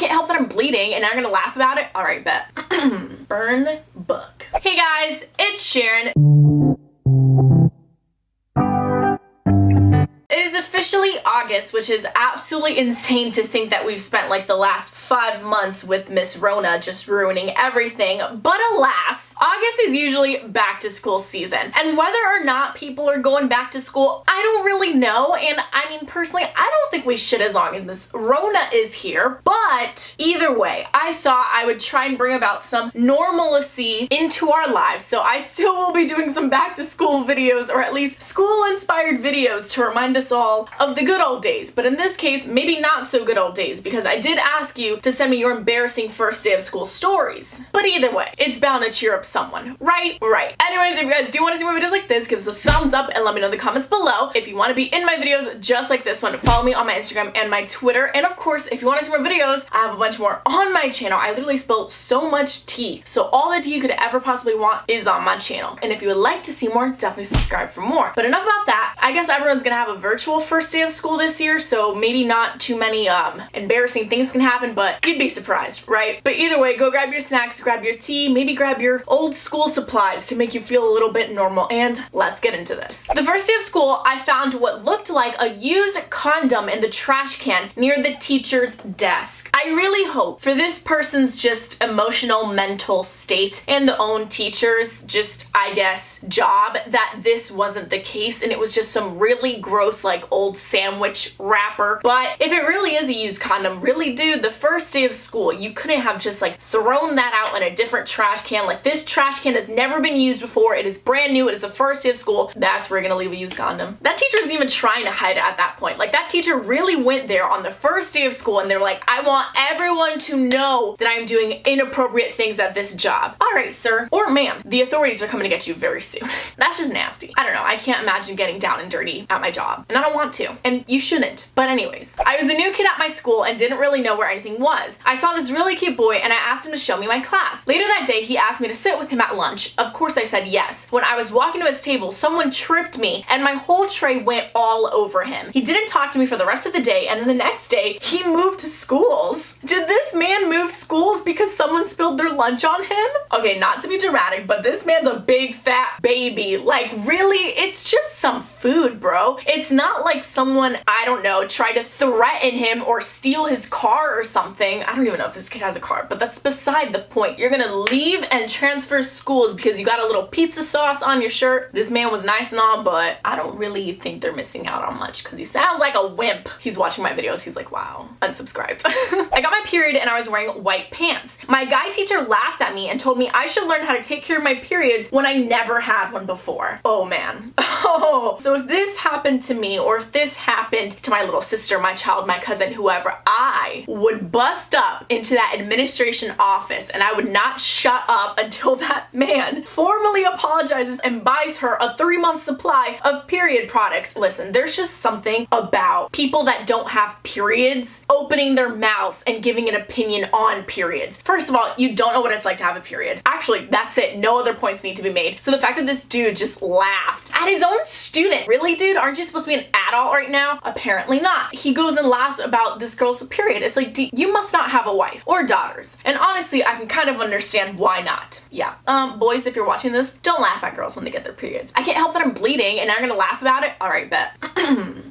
can't help that I'm bleeding and now you're gonna laugh about it? Alright, bet. Burn book. Hey guys, it's Sharon. It is officially August, which is absolutely insane to think that we've spent like the last 5 months with Miss Rona just ruining everything. But alas, August is usually back to school season. And whether or not people are going back to school, I don't really know. And I mean, personally, I don't think we should as long as Miss Rona is here. But either way, I thought I would try and bring about some normalcy into our lives. So I still will be doing some back to school videos, or at least school inspired videos to remind us all of the good old days, but in this case, maybe not so good old days, because I did ask you to send me your embarrassing first day of school stories. But either way, it's bound to cheer up someone, right? Right. Anyways, if you guys do want to see more videos like this, give us a thumbs up and let me know in the comments below. If you want to be in my videos just like this one, follow me on my Instagram and my Twitter. And of course, if you want to see more videos, I have a bunch more on my channel. I literally spilled so much tea. So all the tea you could ever possibly want is on my channel. And if you would like to see more, definitely subscribe for more. But enough about that. I guess everyone's gonna have a virtual first day of school this year, so maybe not too many embarrassing things can happen, but you'd be surprised, right? But either way, go grab your snacks, grab your tea, maybe grab your old school supplies to make you feel a little bit normal, and let's get into this. The first day of school, I found what looked like a used condom in the trash can near the teacher's desk. I really hope for this person's just emotional mental state and the own teacher's just, I guess, job that this wasn't the case and it was just some really gross like old sandwich wrapper. But if it really is a used condom, really dude, the first day of school, you couldn't have just like thrown that out in a different trash can. Like this trash can has never been used before. It is brand new. It is the first day of school. That's where you're gonna leave a used condom. That teacher isn't even trying to hide it at that point. Like that teacher really went there on the first day of school and they're like, I want everyone to know that I'm doing inappropriate things at this job. All right, sir or ma'am, the authorities are coming to get you very soon. That's just nasty. I don't know. I can't imagine getting down and dirty at my job, and I don't want to, and you shouldn't. But anyways, I was a new kid at my school and didn't really know where anything was. I saw this really cute boy and I asked him to show me my class. Later that day, he asked me to sit with him at lunch. Of course I said yes. When I was walking to his table, someone tripped me and my whole tray went all over him. He didn't talk to me for the rest of the day, and then the next day, he moved schools. Did this man move schools because someone spilled their lunch on him? Okay, not to be dramatic, but this man's a big fat baby. Like really, it's just some food, bro. It's not like someone, I don't know, tried to threaten him or steal his car or something. I don't even know if this kid has a car, but that's beside the point. You're gonna leave and transfer schools because you got a little pizza sauce on your shirt. This man was nice and all, but I don't really think they're missing out on much because he sounds like a wimp. He's watching my videos. He's like, wow, unsubscribed. I got my period and I was wearing white pants. My guy teacher laughed at me and told me I should learn how to take care of my periods when I never had one before. Oh man. Oh, so if this happened to me, or if this happened to my little sister, my child, my cousin, whoever, I would bust up into that administration office and I would not shut up until that man formally apologizes and buys her a 3-month supply of period products. Listen, there's just something about people that don't have periods opening their mouths and giving an opinion on periods. First of all, you don't know what it's like to have a period. Actually, that's it. No other points need to be made. So the fact that this dude just laughed at his own student. Really, dude? Aren't you supposed to be an adult right now? Apparently not. He goes and laughs about this girl's period. It's like, you must not have a wife or daughters. And honestly, I can kind of understand why not. Yeah. Boys, if you're watching this, don't laugh at girls when they get their periods. I can't help that I'm bleeding and now you're gonna laugh about it? Alright, bet.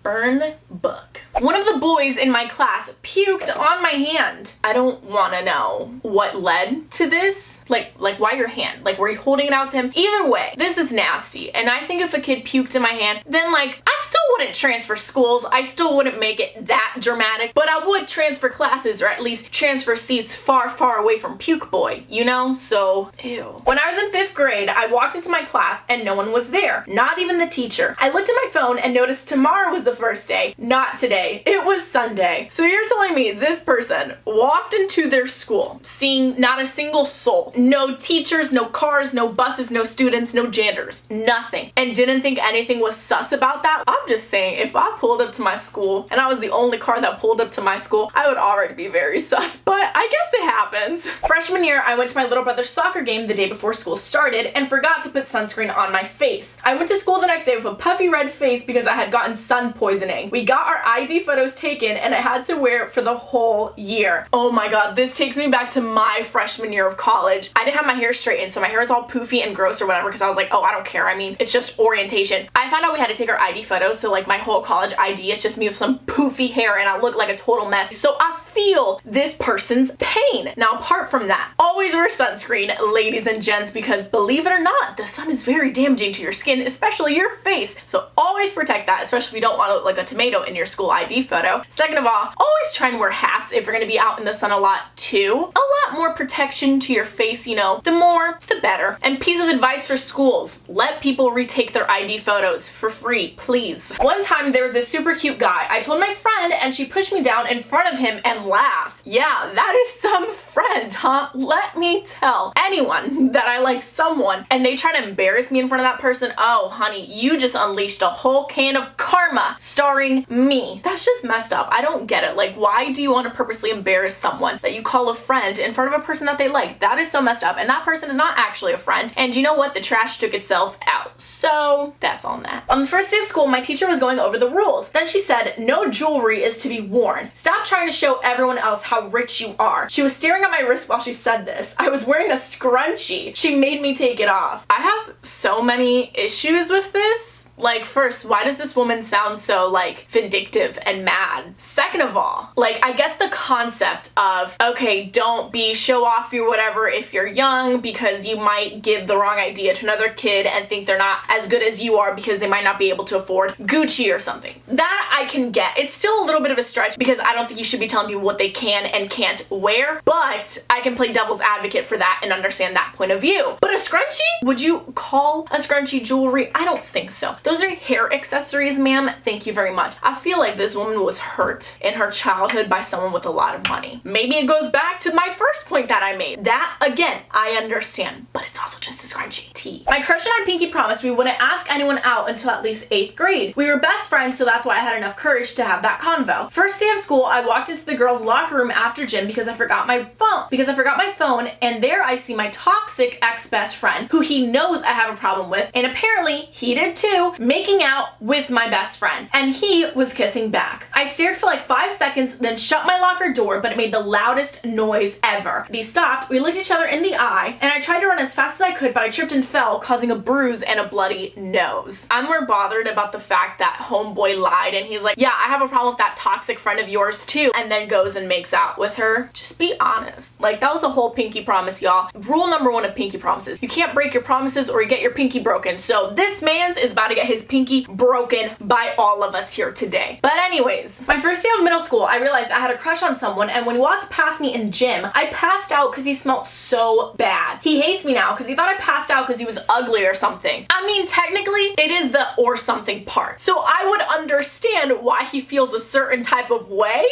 Burn book. One of the boys in my class puked on my hand. I don't want to know what led to this. Like why your hand? Like, were you holding it out to him? Either way, this is nasty. And I think if a kid puked in my hand, then like, I still wouldn't transfer schools. I still wouldn't make it that dramatic, but I would transfer classes, or at least transfer seats far, far away from puke boy, you know? So, ew. When I was in 5th grade, I walked into my class and no one was there. Not even the teacher. I looked at my phone and noticed tomorrow was the first day, not today. It was Sunday. So you're telling me this person walked into their school, seeing not a single single soul. No teachers, no cars, no buses, no students, no janitors, nothing. And didn't think anything was sus about that. I'm just saying, if I pulled up to my school and I was the only car that pulled up to my school, I would already be very sus, but I guess it happens. Freshman year, I went to my little brother's soccer game the day before school started and forgot to put sunscreen on my face. I went to school the next day with a puffy red face because I had gotten sun poisoning. We got our ID photos taken and I had to wear it for the whole year. Oh my god, this takes me back to my freshman year of college. I didn't have my hair straightened, so my hair is all poofy and gross or whatever because I was like, oh, I don't care. I mean, it's just orientation. I found out we had to take our ID photos, so like my whole college ID is just me with some poofy hair and I look like a total mess. So I feel this person's pain. Now, apart from that, always wear sunscreen, ladies and gents, because believe it or not, the sun is very damaging to your skin, especially your face. So always protect that, especially if you don't want to look like a tomato in your school ID photo. Second of all, always try and wear hats if you're going to be out in the sun a lot too. A lot more protection to your face, you know, the more, the better. And piece of advice for schools, let people retake their ID photos for free, please. One time there was this super cute guy. I told my friend and she pushed me down in front of him and laughed. Yeah, that is some friend, huh? Let me tell anyone that I like someone and they try to embarrass me in front of that person, oh honey, you just unleashed a whole can of karma starring me. That's just messed up. I don't get it. Like, why do you want to purposely embarrass someone that you call a friend in front of a person that they like? That is so messed up, and that person is not actually a friend. And you know what? The trash took itself out. So that's on that. On the first day of school, my teacher was going over the rules. Then she said, no jewelry is to be worn. Stop trying to show everyone else how rich you are. She was staring at my wrist while she said this. I was wearing a scrunchie. She made me take it off. I have so many issues with this. Like, first, why does this woman sound so, like, vindictive and mad? Second of all, like, I get the concept of, okay, don't be show-offy or whatever if you're young because you might give the wrong idea to another kid and think they're not as good as you are because they might not be able to afford Gucci or something. That I can get. It's still a little bit of a stretch because I don't think you should be telling people what they can and can't wear, but I can play devil's advocate for that and understand that point of view. But a scrunchie? Would you call a scrunchie jewelry? I don't think so. Those are hair accessories, ma'am. Thank you very much. I feel like this woman was hurt in her childhood by someone with a lot of money. Maybe it goes back to my first point that I made. That, again, I understand, but it's also just a scrunchie. Tea. My crush and I pinky promised we wouldn't ask anyone out until at least 8th grade. We were best friends, so that's why I had enough courage to have that convo. First day of school, I walked into the girls' locker room after gym because I forgot my phone, and there I see my toxic ex-best friend, who he knows I have a problem with, and apparently he did too, making out with my best friend, and he was kissing back. I stared for like 5 seconds, then shut my locker door, but it made the loudest noise ever. They stopped, we looked each other in the eye, and I tried to run as fast as I could, but I tripped and fell, causing a bruise and a bloody nose. I'm more bothered about the fact that homeboy lied, and he's like, yeah, I have a problem with that toxic friend of yours too, and then goes and makes out with her. Just be honest. Like, that was a whole pinky promise, y'all. Rule number 1 of pinky promises. You can't break your promises or you get your pinky broken. So this man's is about to get his pinky broken by all of us here today. But anyways, my first day of middle school, I realized I had a crush on someone, and when he walked past me in gym, I passed out because he smelled so bad. He hates me now because he thought I passed out because he was ugly or something. I mean, technically, it is the or something part. So I would understand why he feels a certain type of way.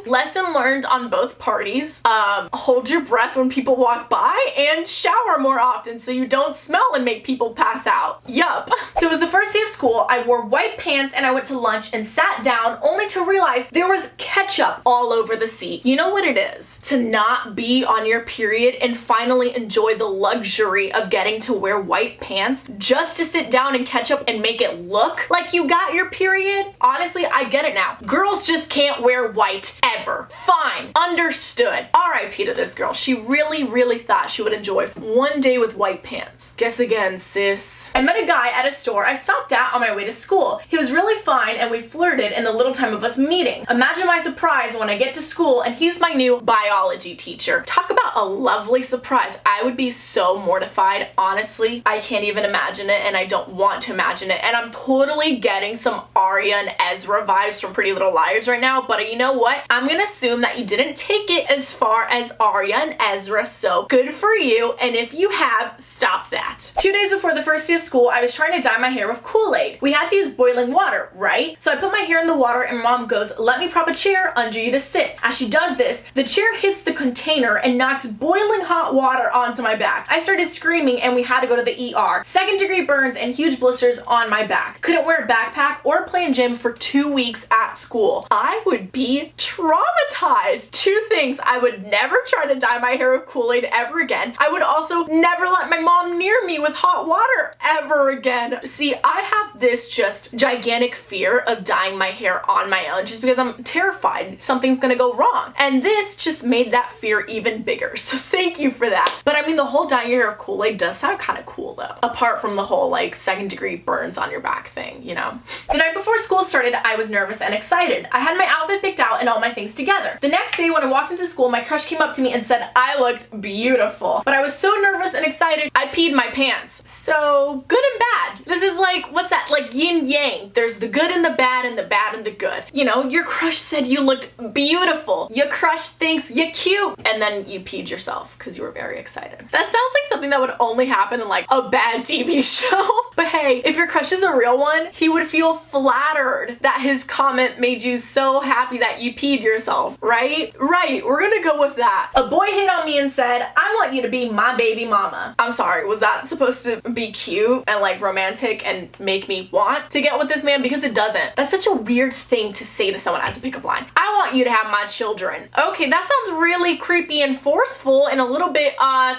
Lesson learned on both parties. Hold your breath when people walk by and shower more often so you don't smell and make people pass out. Yup. So it was the first day of school. I wore white pants and I went to lunch and sat down only to realize there was ketchup all over the seat. You know what it is to not be on your period and finally enjoy the luxury of getting to wear white pants just to sit down and ketchup and make it look like you got your period? Honestly, I get it now. Girls just can't wear white ever. Fine. Understood. RIP to this girl. She really thought she would enjoy one day with white pants. Guess again, sis. I met a guy at a store I stopped at on my way to school. He was really fine and we flirted in the little time of us meeting. Imagine my surprise when I get to school and he's my new biology teacher. Talk about a lovely surprise. I would be so mortified. Honestly, I can't even imagine it and I don't want to imagine it. And I'm totally getting some Arya and Ezra vibes from Pretty Little Liars right now, but you know what? I'm gonna assume that you didn't take it as far smart as Arya and Ezra, so good for you, and if you have, stop that. 2 days before the first day of school, I was trying to dye my hair with Kool-Aid. We had to use boiling water, right? So I put my hair in the water and Mom goes, let me prop a chair under you to sit. As she does this, the chair hits the container and knocks boiling hot water onto my back. I started screaming and we had to go to the ER. 2nd-degree burns and huge blisters on my back. Couldn't wear a backpack or play in gym for 2 weeks at school. I would be traumatized. 2 things: I would never try to dye my hair with Kool-Aid ever again. I would also never let my mom near me with hot water ever again. See, I have this just gigantic fear of dyeing my hair on my own just because I'm terrified something's gonna go wrong. And this just made that fear even bigger. So thank you for that. But I mean, the whole dyeing your hair with Kool-Aid does sound kind of cool though. Apart from the whole like 2nd-degree burns on your back thing, you know? The night before school started, I was nervous and excited. I had my outfit picked out and all my things together. The next day when I walked into school, my crush came up to me and said I looked beautiful. But I was so nervous and excited, I peed my pants. So good and bad. This is like, what's that? Like yin yang. There's the good and the bad and the bad and the good. You know, your crush said you looked beautiful. Your crush thinks you're cute. And then you peed yourself because you were very excited. That sounds like something that would only happen in like a bad TV show. But hey, if your crush is a real one, he would feel flattered that his comment made you so happy that you peed yourself, right? Right, we're gonna go with that. A boy hit on me and said, I want you to be my baby mama. I'm sorry, was that supposed to be cute and like romantic and make me want to get with this man? Because it doesn't. That's such a weird thing to say to someone as a pickup line. I want you to have my children. Okay, that sounds really creepy and forceful and a little bit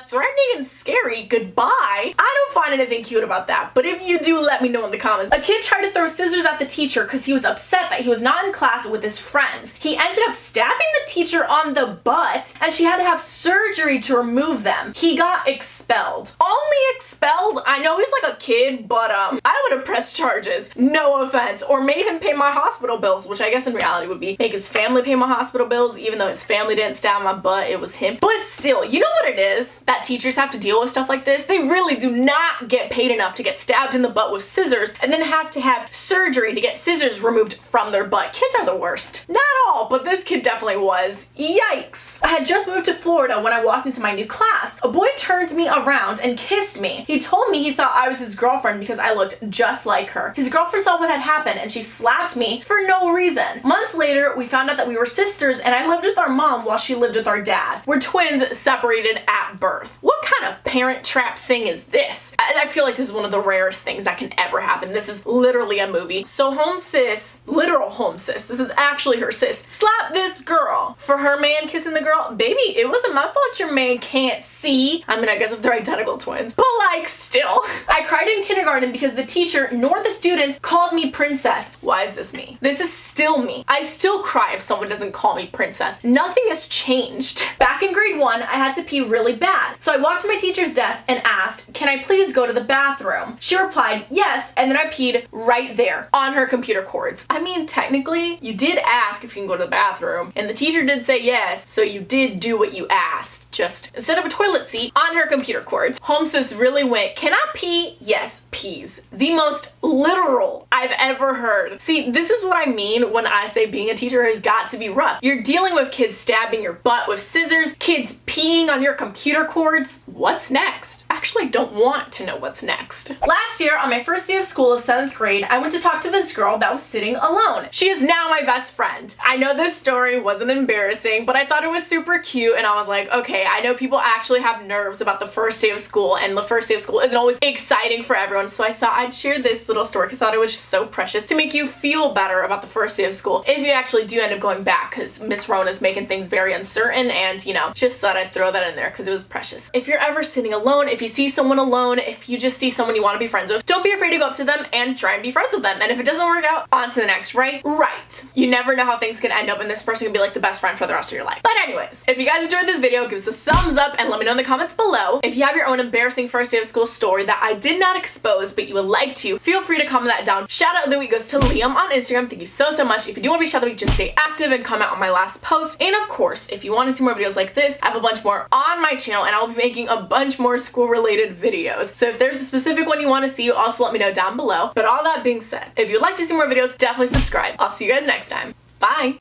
threatening and scary. Goodbye. I don't find anything cute about that, but if you do, let me know in the comments. A kid tried to throw scissors at the teacher because he was upset that he was not in class with his friends. He ended up stabbing the teacher on the butt and she had to have surgery to remove them. He got expelled. Only expelled? I know he's like a kid, but I would have pressed charges. No offense. Or made him pay my hospital bills, which I guess in reality would be make his family pay my hospital bills, even though his family didn't stab my butt, it was him. But still, you know what it is that teachers have to deal with stuff like this? They really do not get paid enough to get stabbed in the butt with scissors and then have to have surgery to get scissors removed from their butt. Kids are the worst. Not all, but this kid definitely was. Yikes. I had just moved to Florida when I walked into my new class. A boy turned me around and kissed me. He told me he thought I was his girlfriend because I looked just like her. His girlfriend saw what had happened and she slapped me for no reason. Months later, we found out that we were sisters and I lived with our mom while she lived with our dad. We're twins separated at birth. What kind of parent trap thing is this? I feel like this is one of the rarest things that can ever happen. This is literally a movie. So home sis, literal home sis, this is actually her sis, slapped this girl for her man kissing the girl. Baby, it wasn't my fault your man can't see. I mean, I guess if they're identical twins, but like still. I cried in kindergarten because the teacher nor the students called me princess. Why is this me? This is still me. I still cry if someone doesn't call me princess. Nothing has changed. Back in grade 1, I had to pee really bad. So I walked to my teacher's desk and asked, can I please go to the bathroom? She replied, yes, and then I peed right there on her computer cords. I mean, technically, you did ask if you can go to the bathroom, and the teacher did say yes, so you did do what you asked. Just instead of a toilet seat, on her computer cords. Home sis really went, can I pee? Yes, peas. The most literal I've ever heard. See, this is what I mean when I say being a teacher has got to be rough. You're dealing with kids stabbing your butt with scissors, kids peeing on your computer cords. What's next? Actually, I don't want to know what's next. Last year, on my first day of school of 7th grade, I went to talk to this girl that was sitting alone. She is now my best friend. I know this story wasn't embarrassing, but I thought it was super cute and I was like, okay, I know people actually have nerves about the first day of school and the first day of school isn't always exciting for everyone, so I thought I'd share this little story because I thought it was just so precious to make you feel better about the first day of school if you actually do end up going back, because Miss Rona's making things very uncertain and, you know, just thought I'd throw that in there because it was precious. If you're ever sitting alone, if you see someone alone, if you just see someone you want to be friends with, don't be afraid to go up to them and try and be friends with them. And if it doesn't work out, on to the next, right? Right. You never know how things can end up and this person can be like the best friend for the rest of your life. But anyways, if you guys enjoyed this video, give us a thumbs up and let me know in the comments below. If you have your own embarrassing first day of school story that I did not expose but you would like to, feel free to comment that down. Shout out of the week goes to Liam on Instagram. Thank you so much. If you do want to be shout out of the week, just stay active and comment on my last post. And of course, if you want to see more videos like this, I have a bunch more on my channel and I will be making a bunch more school related videos. So if there's a specific one you want to see, also let me know down below. But all that being said, if you'd like to see more videos, definitely subscribe. I'll see you guys next time. Bye!